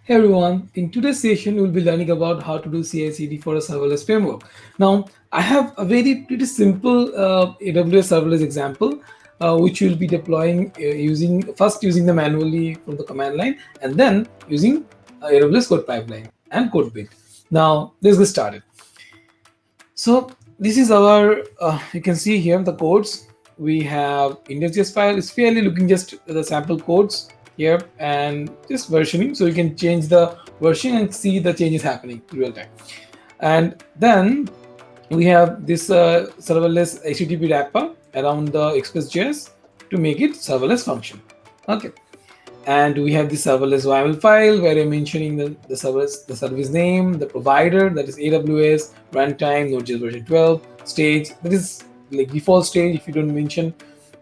Hey everyone, in today's session we'll be learning about how to do CI/CD for a serverless framework. Now, I have a very pretty simple AWS serverless example, which we'll be deploying using the manually from the command line, and then using AWS code pipeline and code build. Now, let's get started. So this is our, you can see here the codes. We have index.js file. It's fairly looking just the sample codes here and just versioning. So you can change the version and see the changes happening in real time. And then we have this serverless HTTP wrapper around the Express.js to make it serverless function. Okay. And we have the serverless YAML file where I'm mentioning the service name, the provider, that is AWS, runtime, Node.js version 12, stage, that is like default stage if you don't mention,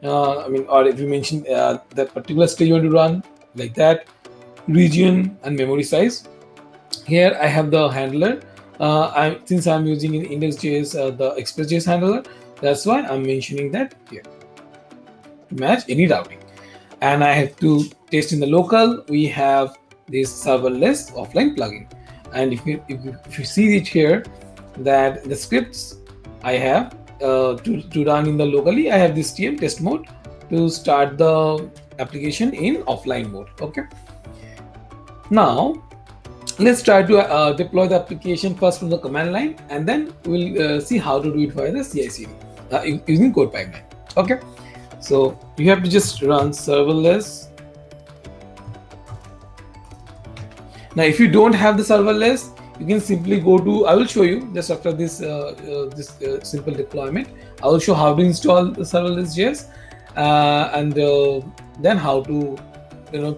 or if you mention that particular stage you want to run, like that, region and memory size. Here I have the handler. Since I'm using in index.js, the Express.js handler, that's why I'm mentioning that here to match any routing. And I have to test in the local. We have this serverless offline plugin, and if you see it here, that the scripts I have to run in the locally, I have this TM test mode to start the application in offline mode. Okay. Now let's try to deploy the application first from the command line, and then we'll see how to do it via the CI/CD using code pipeline. Okay. So you have to just run serverless. Now, if you don't have the serverless, you can simply go to, I will show you just after this simple deployment. I will show how to install the serverless.js and then how to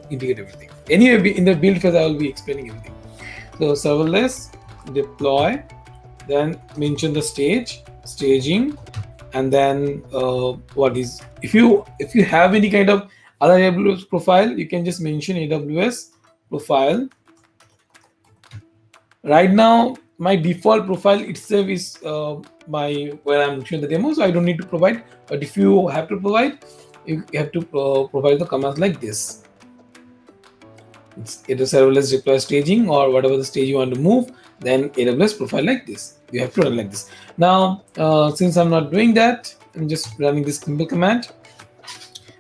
integrate everything. Anyway, in the build phase, I will be explaining everything. So serverless deploy, then mention the staging, and then what is, if you have any kind of other AWS profile, you can just mention AWS profile. Right now my default profile itself is where I'm showing the demo, so I don't need to provide. But if you have to provide, you have to provide the commands like this. It's a serverless deploy staging, or whatever the stage you want to move, then AWS profile like this. You have to run like this. Now, since I'm not doing that, I'm just running this simple command,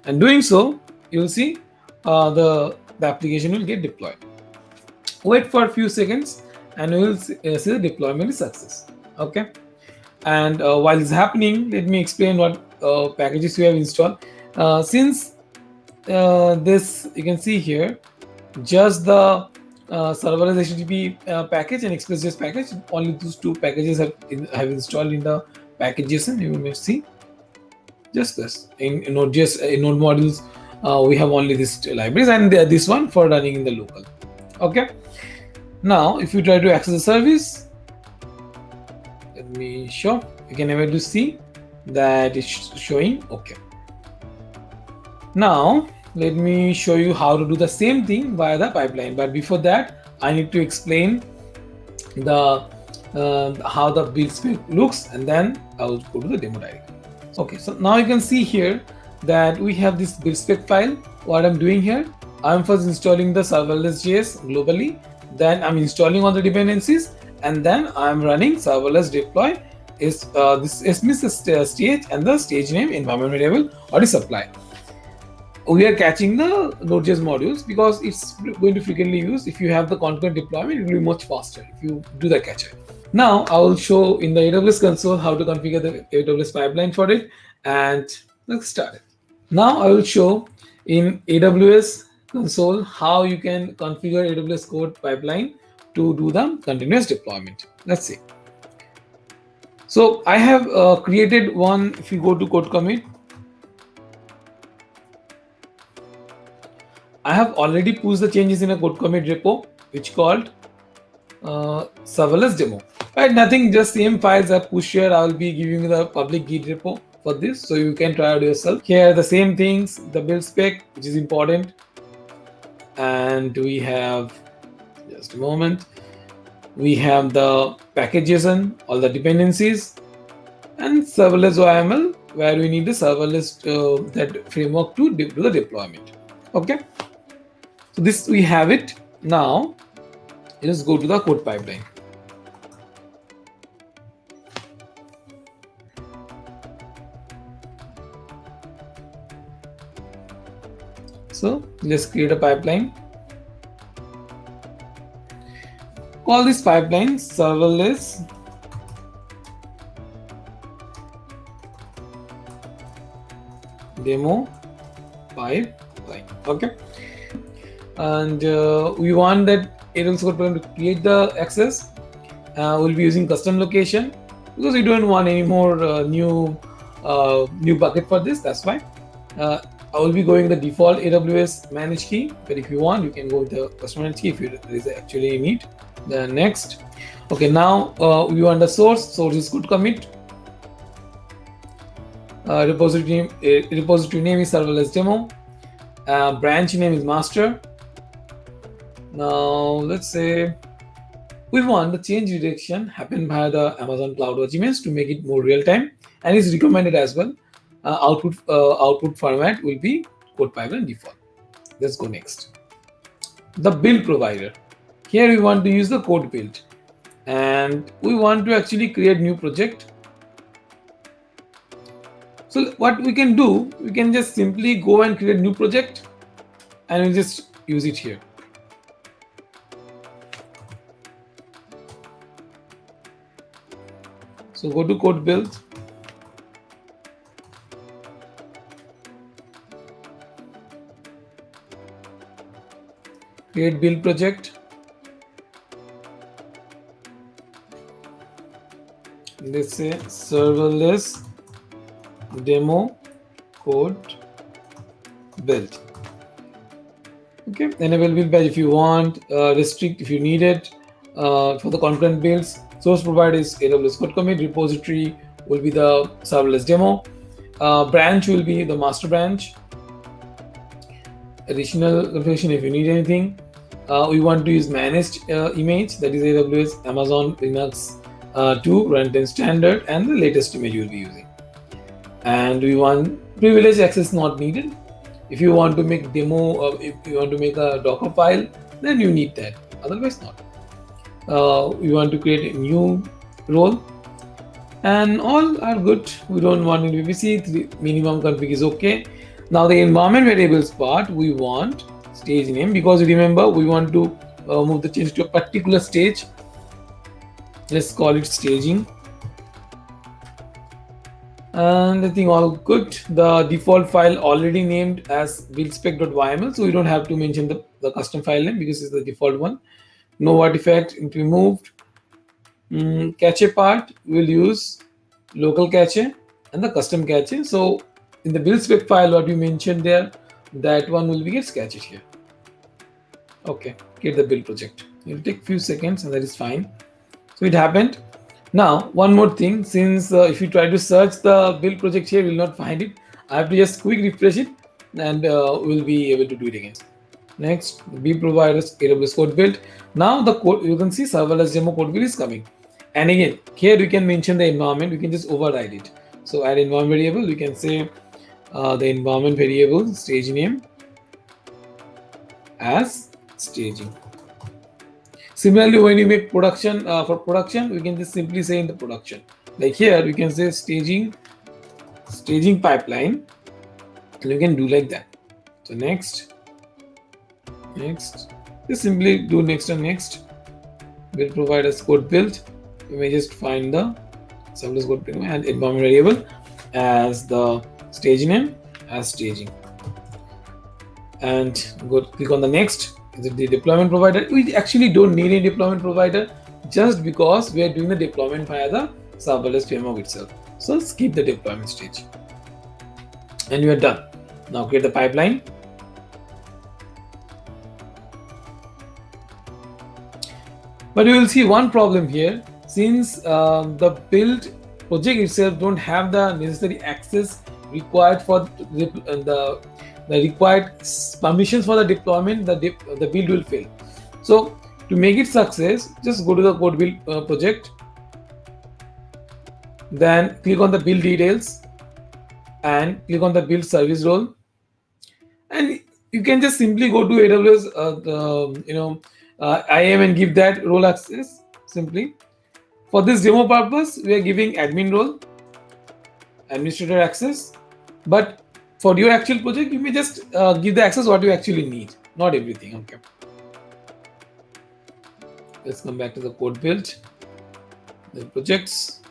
and doing so, you'll see the application will get deployed. Wait for a few seconds, and we will see the deployment is success. Okay. And while it's happening, let me explain what packages we have installed. Since this, you can see here, just the serverless HTTP package and Express.js package, only those two packages have installed in the package.json. You may see just this in Node.js, in Node modules. We have only these libraries, and this one for running in the local. Okay. Now, if you try to access the service, let me show. You can able to see that it's showing. Okay. Now, let me show you how to do the same thing via the pipeline. But before that, I need to explain the how the build spec looks, and then I will go to the demo directly. Okay, so now you can see here that we have this build spec file. What I'm doing here, I'm first installing the serverless.js globally, then I'm installing all the dependencies, and then I'm running serverless deploy is this SMS stage and the stage name environment variable or the supply. We are catching the Node.js modules because it's going to frequently use. If you have the concurrent deployment, it will be much faster if you do the catcher. Now I will show in the AWS console how to configure the AWS pipeline for it, and let's start it. Now I will show in AWS console how you can configure AWS code pipeline to do the continuous deployment. Let's see. So I have created one. If you go to code commit, I have already pushed the changes in a code commit repo, which called serverless demo. Right, nothing, just same files I push here. I will be giving you the public Git repo for this, so you can try out yourself. Here the same things, the build spec, which is important, and we have, just a moment, we have the package.json, all the dependencies, and serverless YAML, where we need the serverless that framework to do the deployment. Okay, so this we have it. Now Let's go to the code pipeline. So let's create a pipeline. Call this pipeline serverless demo pipeline. Okay, and we want that AWS code pipeline to create the access. We'll be using custom location because we don't want any more new bucket for this. That's why I will be going with the default AWS managed key, but if you want, you can go with the custom managed key if there is actually a need. The next, okay, now we want the source. Source is good commit. Repository name is serverless demo. Branch name is master. Now let's say we want the change redirection happen via the Amazon Cloud Agents to make it more real time, and it's recommended as well. Output format will be code pipeline default. Let's go next. The build provider. Here we want to use the code build, and we want to actually create new project. So what we can do, we can just simply go and create new project, and we'll just use it here. So go to code build. Create build project. Let's say serverless demo code build. Okay, enable build batch if you want, restrict if you need it. For the concurrent builds, source provider is AWS code commit, repository will be the serverless demo, branch will be the master branch, additional configuration if you need anything. We want to use managed image, that is AWS Amazon Linux 2 runtime standard, and the latest image you will be using. And we want privilege access not needed. If you want to make demo, if you want to make a Docker file, then you need that. Otherwise, not. We want to create a new role, and all are good. We don't want any VPC. Minimum config is okay. Now the environment variables part, we want stage name, because remember we want to move the change to a particular stage. Let's call it staging. And I think all good. The default file already named as buildspec.yml, so we don't have to mention the custom file name because it's the default one. No artifact removed. Cache part, we'll use local cache and the custom cache. So in the build spec file, what we mentioned there, that one will be gets cached here. Okay, get the build project. It'll take few seconds, and that is fine. So it happened. Now, one more thing, since if you try to search the build project here, you will not find it. I have to just quick refresh it, and we'll be able to do it again. Next, build providers AWS code build. Now the code, you can see serverless demo code build is coming. And again, here you can mention the environment. We can just override it. So add environment variable. We can say the environment variable stage name as staging. Similarly, when you make production for production, we can just simply say in the production. Like here, we can say staging pipeline, and you can do like that. So next, just simply do next and next. Will provide us code build. We may just find the serverless code build and environment variable as the stage name as staging, and go click on the next. Is it the deployment provider? We actually don't need a deployment provider just because we are doing the deployment via the serverless framework itself. So skip the deployment stage, and you are done. Now create the pipeline. But you will see one problem here, since the build project itself don't have the necessary access required for the required permissions for the deployment, the build will fail. So to make it success, just go to the code build project, then click on the build details and click on the build service role, and you can just simply go to AWS IAM and give that role access simply. For this demo purpose, we are giving admin role, administrator access, but for your actual project, you may just give the access what you actually need, not everything. Okay. Let's come back to the code build, the projects.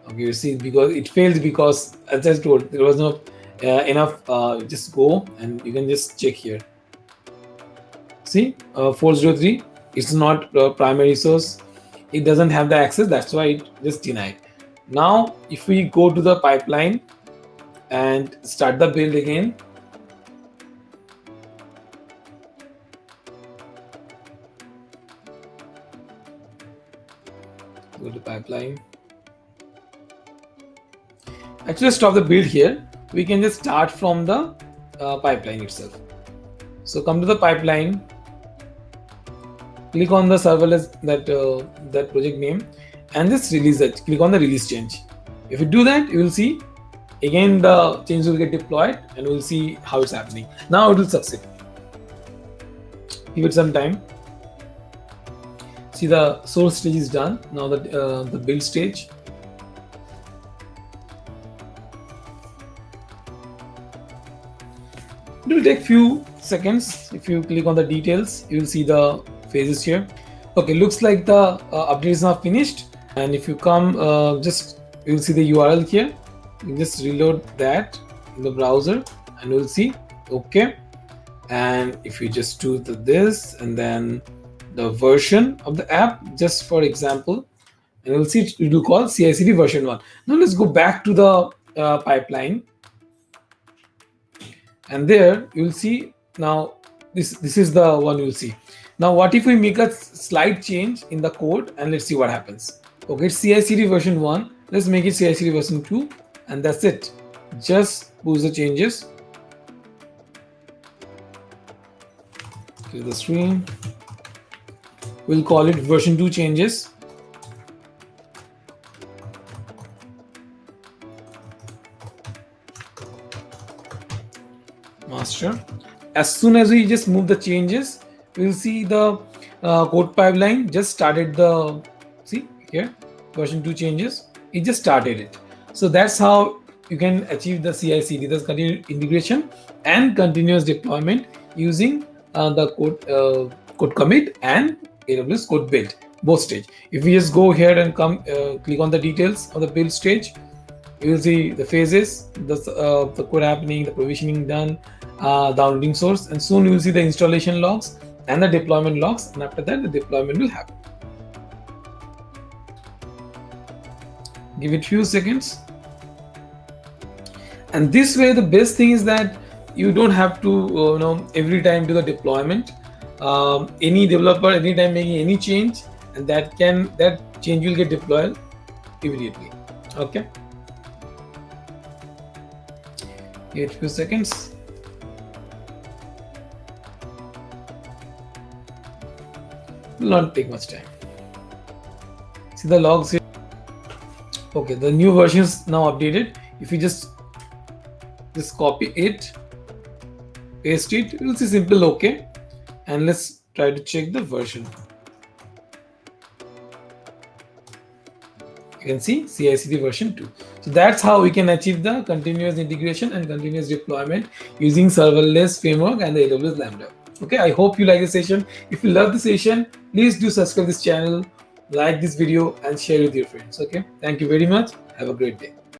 Okay, you see, because it failed because, as I told, there was no enough. Just go and you can just check here. See, 403 is not primary source. It doesn't have the access. That's why it just denied. Now, if we go to the pipeline and start the build again, go to pipeline. Actually, stop the build here. We can just start from the pipeline itself. So come to the pipeline, click on the serverless that project name, and just release it. Click on the release change. If you do that, you will see again the change will get deployed, and we'll see how it's happening. Now it will succeed. Give it some time. See, the source stage is done. Now the build stage. It will take few seconds. If you click on the details, you will see the phases here. Okay, looks like the update is now finished. And if you come, you will see the URL here. You just reload that in the browser, and you will see okay. And if you just do this and then the version of the app, just for example, and you'll see it will call CI/CD version 1. Now let's go back to the pipeline. And there you will see now this is the one you will see. Now what if we make a slight change in the code, and let's see what happens. Okay, it's CI/CD version 1. Let's make it CI/CD version 2, and that's it. Just push the changes. Clear the screen. We'll call it version 2 changes. Master. As soon as we just move the changes, we'll see the code pipeline just started the, see here, version 2 changes. It just started it. So that's how you can achieve the CI/CD, that's continuous integration and continuous deployment using the code commit and AWS code build, both stage. If we just go here and come click on the details of the build stage, you will see the phases, the code happening, the provisioning done, downloading source, and soon you will see the installation logs and the deployment logs, and after that the deployment will happen. Give it few seconds. And this way, the best thing is that you don't have to every time do the deployment. Any developer anytime making any change, and that change will get deployed immediately. Okay, give it few seconds. Will not take much time. See the logs here. Okay, the new version is now updated. If you just copy it, paste it, you will see simple okay. And let's try to check the version. You can see CI/CD version 2. So that's how we can achieve the continuous integration and continuous deployment using serverless framework and the AWS Lambda. Okay, I hope you like the session. If you love the session, please do subscribe this channel, like this video, and share with your friends. Okay, thank you very much. Have a great day.